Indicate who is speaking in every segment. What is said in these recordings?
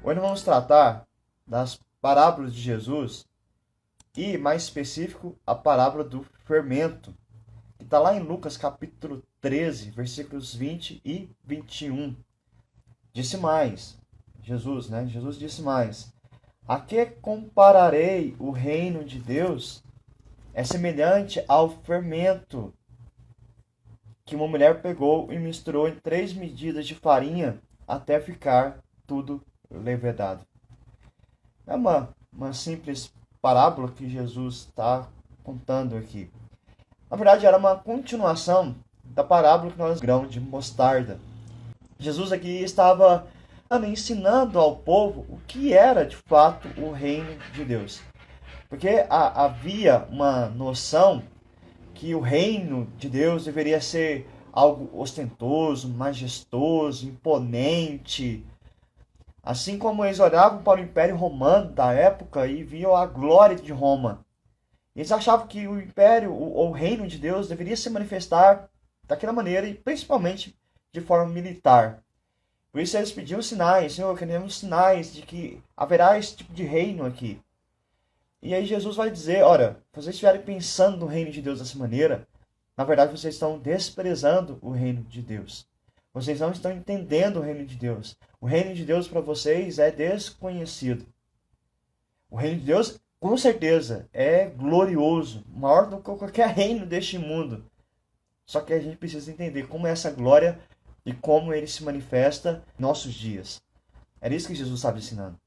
Speaker 1: Hoje vamos tratar das parábolas de Jesus e, mais específico, a parábola do fermento, que está lá em Lucas capítulo 13, versículos 20 e 21. Disse mais, Jesus, né? Jesus disse mais: A que compararei o reino de Deus? É semelhante ao fermento que uma mulher pegou e misturou em 3 medidas de farinha até ficar tudo levedado. É uma simples parábola que Jesus está contando aqui. Na verdade, era uma continuação da parábola que nós grão de mostarda. Jesus aqui estava ensinando ao povo o que era de fato o reino de Deus. Porque havia uma noção que o reino de Deus deveria ser algo ostentoso, majestoso, imponente. Assim como eles olhavam para o Império Romano da época e viam a glória de Roma. Eles achavam que o Império, o reino de Deus, deveria se manifestar daquela maneira e principalmente de forma militar. Por isso eles pediam sinais: Senhor, queremos sinais de que haverá esse tipo de reino aqui. E aí Jesus vai dizer: olha, se vocês estiverem pensando no reino de Deus dessa maneira, na verdade vocês estão desprezando o reino de Deus. Vocês não estão entendendo o reino de Deus. O reino de Deus para vocês é desconhecido. O reino de Deus, com certeza, é glorioso, maior do que qualquer reino deste mundo. Só que a gente precisa entender como é essa glória e como ele se manifesta em nossos dias. Era isso que Jesus estava ensinando.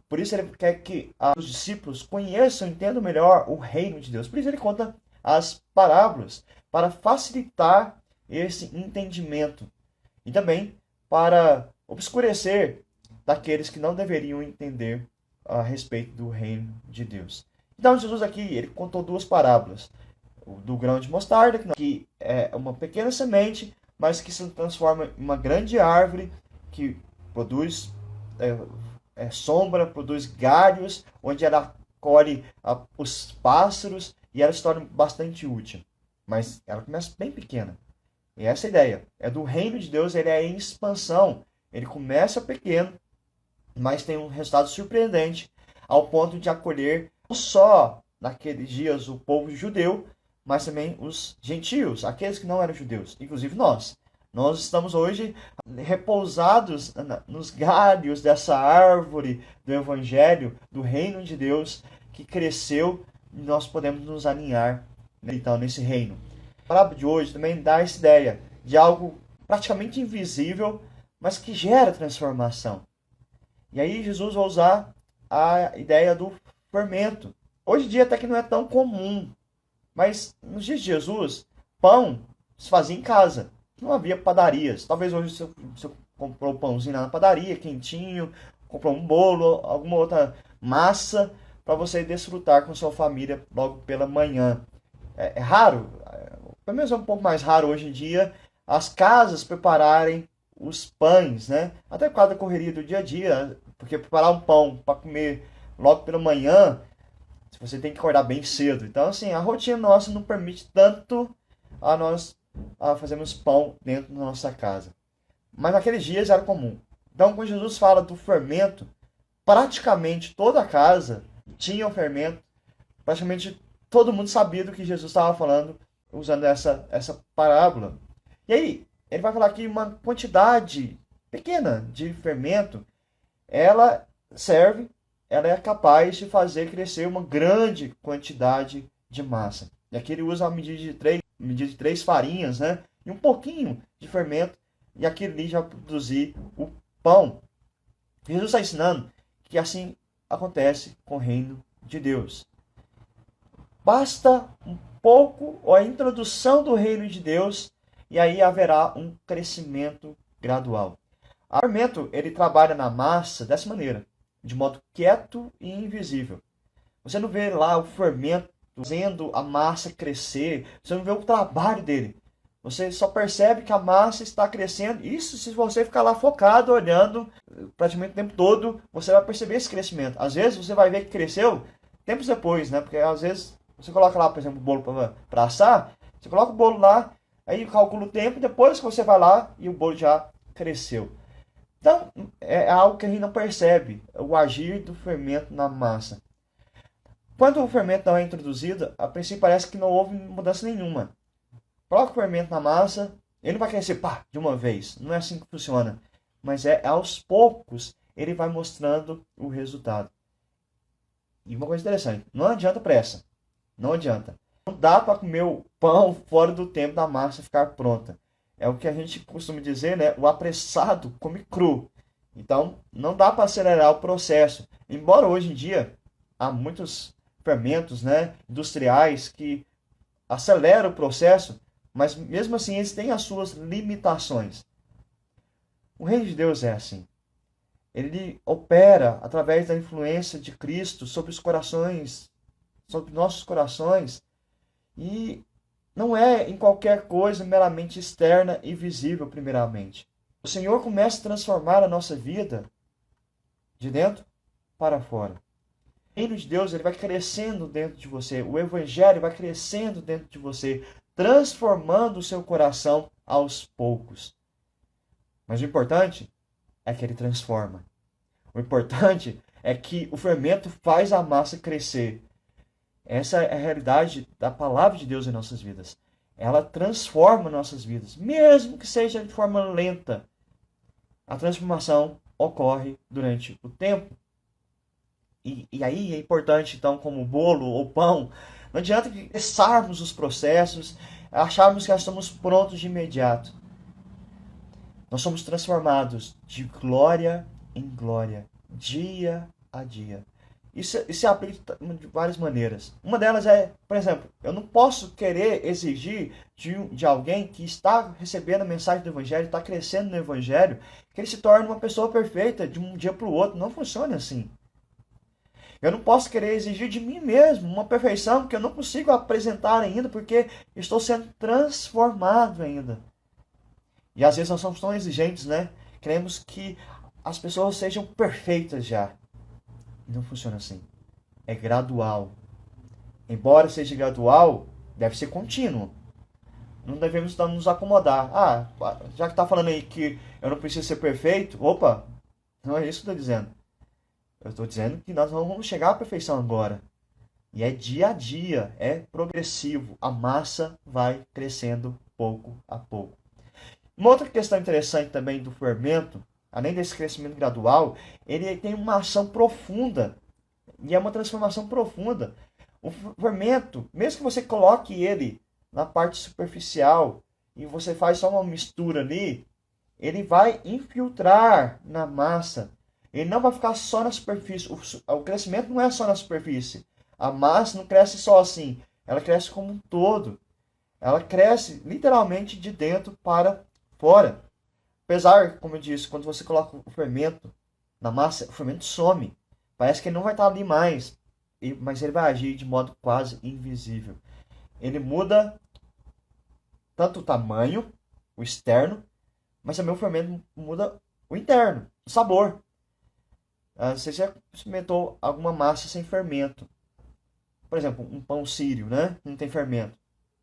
Speaker 1: Por isso ele quer que os discípulos conheçam, entendam melhor o reino de Deus. Por isso ele conta as parábolas, para facilitar esse entendimento. E também para obscurecer daqueles que não deveriam entender a respeito do reino de Deus. Então Jesus aqui, ele contou duas parábolas. O do grão de mostarda, que é uma pequena semente, mas que se transforma em uma grande árvore que produz sombra, produz galhos, onde ela colhe os pássaros e ela se torna bastante útil. Mas ela começa bem pequena. E essa é a ideia. É do reino de Deus, ele é em expansão. Ele começa pequeno, mas tem um resultado surpreendente, ao ponto de acolher não só naqueles dias o povo judeu, mas também os gentios, aqueles que não eram judeus, inclusive nós. Nós estamos hoje repousados nos galhos dessa árvore do Evangelho, do reino de Deus, que cresceu e nós podemos nos alinhar então nesse reino. A parábola de hoje também dá essa ideia de algo praticamente invisível, mas que gera transformação. E aí Jesus vai usar a ideia do fermento. Hoje em dia até que não é tão comum, mas nos dias de Jesus, pão se fazia em casa. Não havia padarias. Talvez hoje você comprou um pãozinho lá na padaria, quentinho, comprou um bolo, alguma outra massa para você desfrutar com sua família logo pela manhã. É raro, pelo menos é um pouco mais raro hoje em dia, as casas prepararem os pães, né? Até por causa da correria do dia a dia, porque preparar um pão para comer logo pela manhã, você tem que acordar bem cedo. Então, assim, a rotina nossa não permite tanto a nós fazermos pão dentro da nossa casa. Mas naqueles dias era comum. Então, quando Jesus fala do fermento, praticamente toda a casa tinha o fermento. Praticamente todo mundo sabia do que Jesus estava falando usando essa parábola. E aí, ele vai falar que uma quantidade pequena de fermento, ela é capaz de fazer crescer uma grande quantidade de massa. E aqui ele usa a medida de 3 farinhas, né? E um pouquinho de fermento, e aquilo ali já produzir o pão. Jesus está ensinando que assim acontece com o reino de Deus. Basta um pouco, ou a introdução do reino de Deus, e aí haverá um crescimento gradual. O fermento, ele trabalha na massa dessa maneira, de modo quieto e invisível. Você não vê lá o fermento fazendo a massa crescer, você não vê o trabalho dele. Você só percebe que a massa está crescendo. Isso se você ficar lá focado, olhando praticamente o tempo todo, você vai perceber esse crescimento. Às vezes você vai ver que cresceu tempos depois, né? Porque às vezes você coloca lá, por exemplo, o bolo para assar, você coloca o bolo lá, aí calcula o tempo, depois que você vai lá e o bolo já cresceu. Então, é algo que a gente não percebe, o agir do fermento na massa. Quando o fermento não é introduzido, a princípio parece que não houve mudança nenhuma. Coloca o fermento na massa, ele não vai crescer pá, de uma vez. Não é assim que funciona. Mas é aos poucos ele vai mostrando o resultado. E uma coisa interessante, não adianta pressa. Não adianta. Não dá para comer o pão fora do tempo da massa ficar pronta. É o que a gente costuma dizer, né? O apressado come cru. Então, não dá para acelerar o processo. Embora hoje em dia há muitos fermentos, né, industriais que aceleram o processo, mas mesmo assim eles têm as suas limitações. O reino de Deus é assim. Ele opera através da influência de Cristo sobre os corações, sobre nossos corações, e não é em qualquer coisa meramente externa e visível, primeiramente. O Senhor começa a transformar a nossa vida de dentro para fora. O reino de Deus ele vai crescendo dentro de você, o Evangelho vai crescendo dentro de você, transformando o seu coração aos poucos. Mas o importante é que ele transforma. O importante é que o fermento faz a massa crescer. Essa é a realidade da palavra de Deus em nossas vidas. Ela transforma nossas vidas, mesmo que seja de forma lenta. A transformação ocorre durante o tempo. E aí é importante, então, como bolo ou pão, não adianta cessarmos os processos, acharmos que nós estamos prontos de imediato. Nós somos transformados de glória em glória, dia a dia. Isso se aplica de várias maneiras. Uma delas é, por exemplo, eu não posso querer exigir de alguém que está recebendo a mensagem do Evangelho, está crescendo no Evangelho, que ele se torne uma pessoa perfeita de um dia para o outro. Não funciona assim. Eu não posso querer exigir de mim mesmo uma perfeição que eu não consigo apresentar ainda, porque estou sendo transformado ainda. E às vezes nós somos tão exigentes, né? Queremos que as pessoas sejam perfeitas já. E não funciona assim. É gradual. Embora seja gradual, deve ser contínuo. Não devemos nos acomodar. Ah, já que está falando aí que eu não preciso ser perfeito, opa, não é isso que eu estou dizendo. Eu estou dizendo que nós não vamos chegar à perfeição agora. E é dia a dia, é progressivo. A massa vai crescendo pouco a pouco. Uma outra questão interessante também do fermento, além desse crescimento gradual, ele tem uma ação profunda. E é uma transformação profunda. O fermento, mesmo que você coloque ele na parte superficial e você faz só uma mistura ali, ele vai infiltrar na massa. Ele não vai ficar só na superfície. O crescimento não é só na superfície. A massa não cresce só assim. Ela cresce como um todo. Ela cresce literalmente de dentro para fora. Apesar, como eu disse, quando você coloca o fermento na massa, o fermento some. Parece que ele não vai estar ali mais. Mas ele vai agir de modo quase invisível. Ele muda tanto o tamanho, o externo, mas também o fermento muda o interno, o sabor. Você já experimentou alguma massa sem fermento? Por exemplo, um pão sírio, né? Não tem fermento.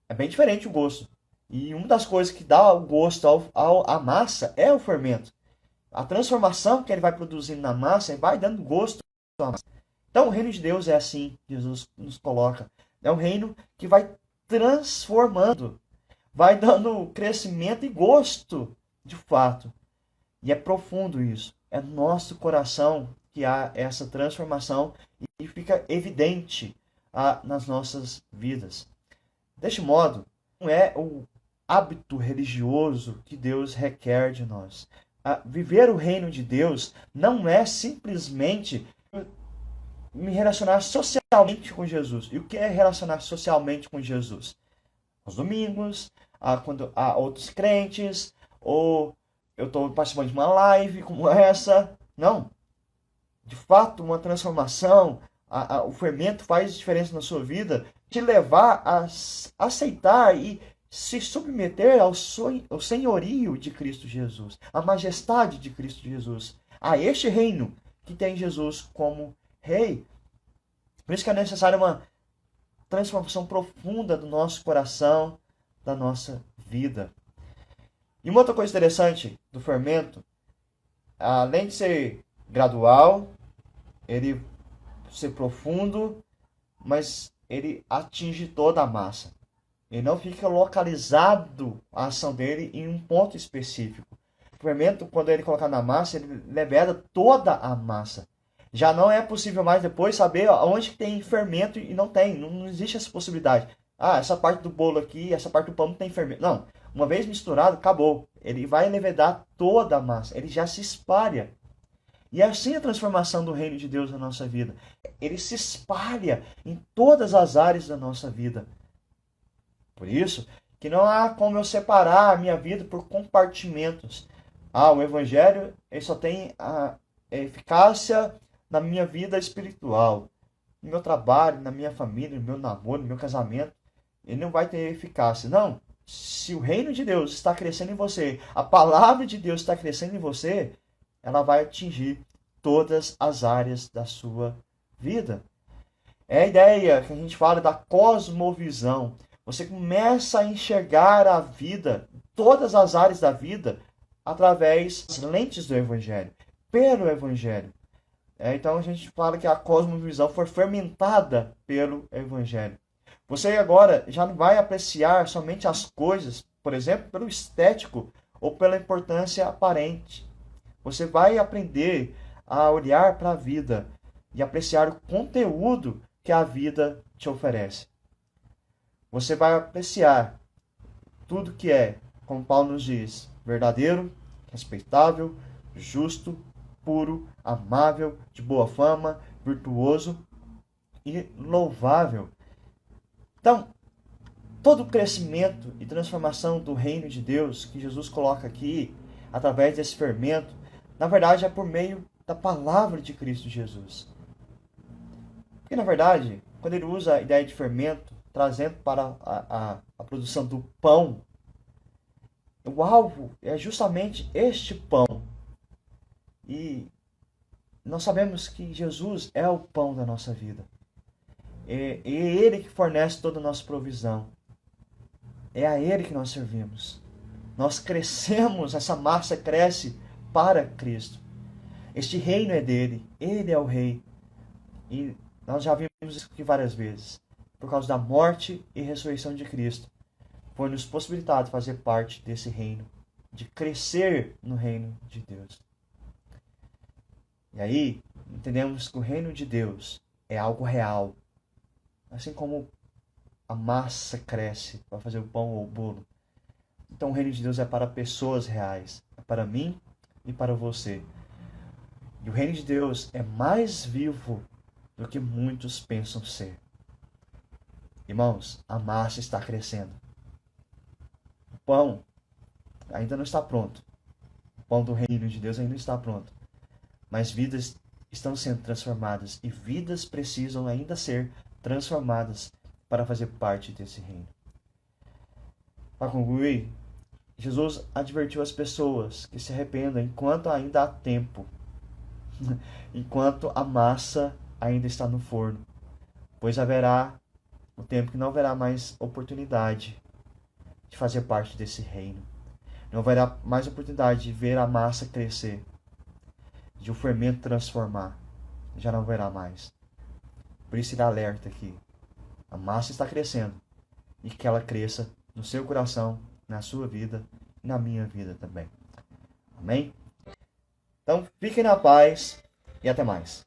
Speaker 1: É bem diferente o gosto. E uma das coisas que dá o gosto à massa é o fermento. A transformação que ele vai produzindo na massa vai dando gosto à massa. Então o reino de Deus é assim, Jesus nos coloca. É um reino que vai transformando, vai dando crescimento e gosto, de fato. E é profundo isso. É no nosso coração que há essa transformação e fica evidente nas nossas vidas. Deste modo, não é o hábito religioso que Deus requer de nós. Viver o reino de Deus não é simplesmente me relacionar socialmente com Jesus. E o que é relacionar socialmente com Jesus? Aos domingos, quando há outros crentes, ou eu estou participando de uma live como essa. Não. De fato, uma transformação, o fermento faz diferença na sua vida, te levar a aceitar e se submeter ao senhorio de Cristo Jesus, à majestade de Cristo Jesus, a este reino que tem Jesus como rei. Por isso que é necessária uma transformação profunda do nosso coração, da nossa vida. E uma outra coisa interessante do fermento além de ser gradual, ele ser profundo, mas ele atinge toda a massa. Ele não fica localizado a ação dele em um ponto específico. O fermento, quando ele colocar na massa, ele libera toda a massa. Já não é possível mais depois saber onde tem fermento e não tem. Não existe essa possibilidade. Ah, essa parte do bolo aqui, essa parte do pão não tem fermento. Não. Uma vez misturado, acabou. Ele vai levedar toda a massa. Ele já se espalha. E é assim a transformação do reino de Deus na nossa vida. Ele se espalha em todas as áreas da nossa vida. Por isso que não há como eu separar a minha vida por compartimentos. Ah, o evangelho ele só tem a eficácia na minha vida espiritual. No meu trabalho, na minha família, no meu namoro, no meu casamento. Ele não vai ter eficácia. Não. Se o reino de Deus está crescendo em você, a palavra de Deus está crescendo em você, ela vai atingir todas as áreas da sua vida. É a ideia que a gente fala da cosmovisão. Você começa a enxergar a vida, todas as áreas da vida, através das lentes do Evangelho, pelo Evangelho. Então a gente fala que a cosmovisão foi fermentada pelo Evangelho. Você agora já não vai apreciar somente as coisas, por exemplo, pelo estético ou pela importância aparente. Você vai aprender a olhar para a vida e apreciar o conteúdo que a vida te oferece. Você vai apreciar tudo que é, como Paulo nos diz, verdadeiro, respeitável, justo, puro, amável, de boa fama, virtuoso e louvável. Então, todo o crescimento e transformação do reino de Deus que Jesus coloca aqui, através desse fermento, na verdade é por meio da palavra de Cristo Jesus. Porque, na verdade, quando ele usa a ideia de fermento, trazendo para a produção do pão, o alvo é justamente este pão. E nós sabemos que Jesus é o pão da nossa vida. É Ele que fornece toda a nossa provisão. É a Ele que nós servimos. Nós crescemos, essa massa cresce para Cristo. Este reino é dele, Ele é o rei. E nós já vimos isso aqui várias vezes. Por causa da morte e ressurreição de Cristo, foi nos possibilitado fazer parte desse reino, de crescer no reino de Deus. E aí, entendemos que o reino de Deus é algo real. Assim como a massa cresce para fazer o pão ou o bolo. Então o reino de Deus é para pessoas reais. É para mim e para você. E o reino de Deus é mais vivo do que muitos pensam ser. Irmãos, a massa está crescendo. O pão ainda não está pronto. O pão do reino de Deus ainda não está pronto. Mas vidas estão sendo transformadas e vidas precisam ainda ser transformadas para fazer parte desse reino. Para concluir, Jesus advertiu as pessoas que se arrependam enquanto ainda há tempo, enquanto a massa ainda está no forno, pois haverá o tempo que não haverá mais oportunidade de fazer parte desse reino. Não haverá mais oportunidade de ver a massa crescer, de o fermento transformar. Já não haverá mais. Por isso ele alerta aqui. A massa está crescendo e que ela cresça no seu coração, na sua vida e na minha vida também. Amém? Então, fiquem na paz e até mais.